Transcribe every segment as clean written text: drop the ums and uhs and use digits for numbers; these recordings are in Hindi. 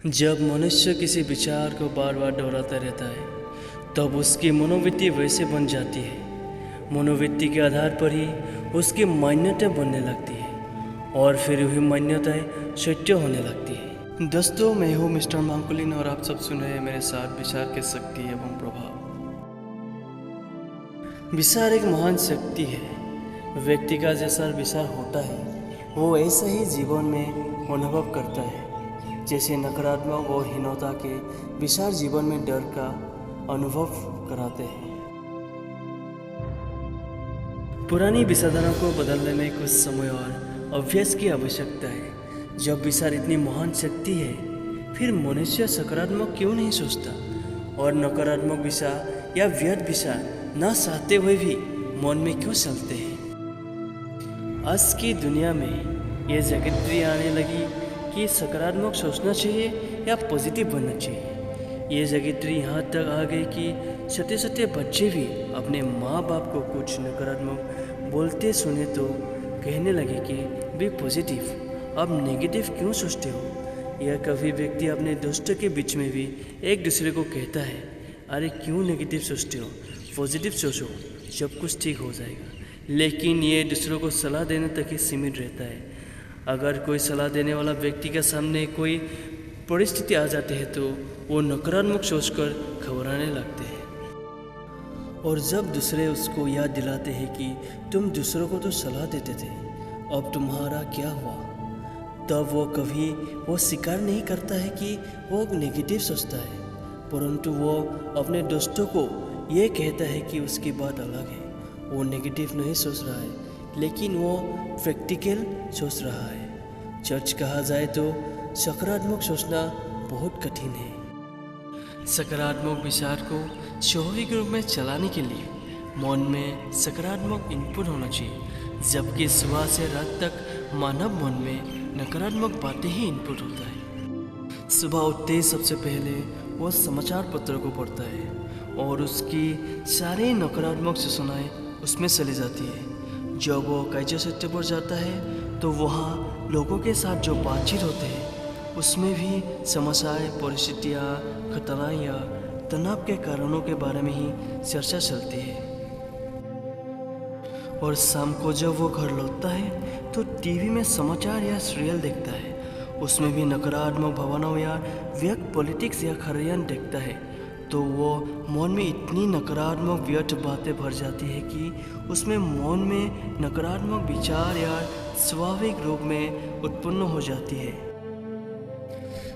जब मनुष्य किसी विचार को बार बार दोहराता रहता है तब उसकी मनोवृत्ति वैसे बन जाती है। मनोवृत्ति के आधार पर ही उसकी मान्यता बनने लगती है और फिर वही मान्यताएं सत्य होने लगती है। दोस्तों, मैं हूँ मिस्टर मांकुलिन और आप सब सुन रहे हैं मेरे साथ विचार की शक्ति एवं प्रभाव। विचार एक महान शक्ति है। व्यक्ति का जैसा विचार होता है वो ऐसा ही जीवन में अनुभव करता है। जैसे नकारात्मक और हीनता के विचार जीवन में डर का अनुभव कराते हैं। पुरानी विचारधारा को बदलने में कुछ समय और अभ्यास की आवश्यकता है। जब विचार इतनी महान शक्ति है फिर मनुष्य सकारात्मक क्यों नहीं सोचता और नकारात्मक विचार या व्यर्थ विचार ना चाहते हुए भी मन में क्यों चलते हैं। आज की दुनिया में ये जागृति आने लगी कि सकारात्मक सोचना चाहिए या पॉजिटिव बनना चाहिए। ये जागृति यहाँ तक आ गई कि छोटे छोटे बच्चे भी अपने माँ बाप को कुछ नकारात्मक बोलते सुने तो कहने लगे कि बी पॉजिटिव, अब नेगेटिव क्यों सोचते हो। या कभी व्यक्ति अपने दोस्तों के बीच में भी एक दूसरे को कहता है, अरे क्यों नेगेटिव सोचते हो, पॉजिटिव सोचो, सब कुछ ठीक हो जाएगा। लेकिन ये दूसरों को सलाह देने तक ही सीमित रहता है। अगर कोई सलाह देने वाला व्यक्ति के सामने कोई परिस्थिति आ जाती है तो वो नकारात्मक सोचकर घबराने लगते हैं। और जब दूसरे उसको याद दिलाते हैं कि तुम दूसरों को तो सलाह देते थे, अब तुम्हारा क्या हुआ, तब वो कभी वो स्वीकार नहीं करता है कि वो नेगेटिव सोचता है, परंतु वो अपने दोस्तों को ये कहता है कि उसकी बात अलग है। वो नेगेटिव नहीं सोच रहा है लेकिन वो प्रैक्टिकल सोच रहा है। सच कहा जाए तो सकारात्मक सोचना बहुत कठिन है। सकारात्मक विचार को स्वाभाविक रूप में चलाने के लिए मन में सकारात्मक इनपुट होना चाहिए, जबकि सुबह से रात तक मानव मन में नकारात्मक बातें ही इनपुट होता है। सुबह उठते ही सबसे पहले वो समाचार पत्र को पढ़ता है और उसकी सारी नकारात्मक सूचनाएं उसमें चली जाती है। जब वो कार्य क्षेत्र पर जाता है तो वहाँ लोगों के साथ जो बातचीत होते हैं उसमें भी समस्याएं, परिस्थितियाँ, खतरा या तनाव के कारणों के बारे में ही चर्चा चलती है। और शाम को जब वो घर लौटता है तो टीवी में समाचार या सीरियल देखता है, उसमें भी नकारात्मक भावनाओं या व्यक्त पॉलिटिक्स या खबरें देखता है, तो वो मन में इतनी नकारात्मक व्यर्थ बातें भर जाती है कि उसमें मन में नकारात्मक विचार या स्वाभाविक रूप में उत्पन्न हो जाती है।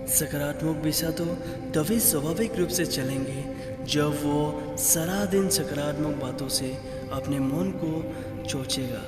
सकारात्मक विचार तो तभी स्वाभाविक रूप से चलेंगे जब वो सारा दिन सकारात्मक बातों से अपने मन को सोचेगा।